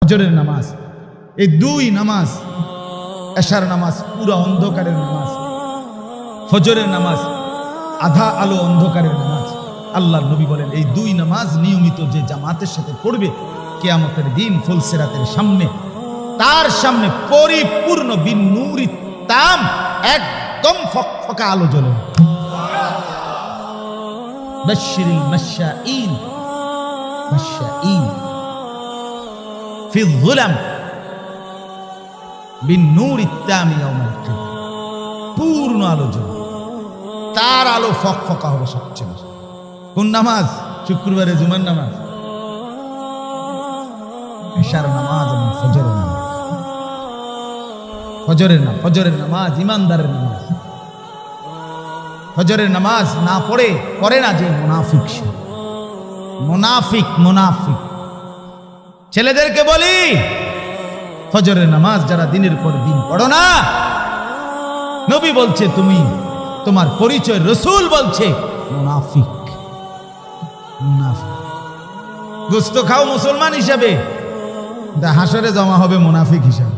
ফজরের নামাজ, এই দুই নামাজ, এশার নামাজ পুরা অন্ধকারের নামাজ, ফজরের নামাজ আধা আলো অন্ধকারের নামাজ। আল্লাহর নবী বলেন এই দুই নামাজ নিয়মিত যে জামাতের সাথে পড়বে, কিয়ামতের দিন ফুলসিরাতের সামনে, তার সামনে পরিপূর্ণ বিন নূরি তাম, একদম ফকফকা আলো জ্বলে। বাশশিরিল মাশাঈন, মাশাঈন ফি যুলাম বিন নূরি তাম ইয়াউমাল কিয়ামah, পূর্ণ আলো জ্বলে, তার আলো ফকফকা হবে সবচেয়ে বেশি। কোন নামাজ? শুক্রবারে জুমার নামাজ, এশার নামাজ এবং ফজরের নামাজ। ফজরের নামাজ ইমানদারের নামাজ। ফজরের নামাজ না পড়ে না যে মুনাফিক, সে মুনাফিক। ছেলেদেরকে বলি, ফজরের নামাজ যারা দিনের পর দিন পড়ো না, নবী বলছে তুমি, তোমার পরিচয় রাসূল বলছে মুনাফিক। গোস্ত খাও মুসলমান হিসাবে, হাসরে জমা হবে মুনাফিক হিসাবে।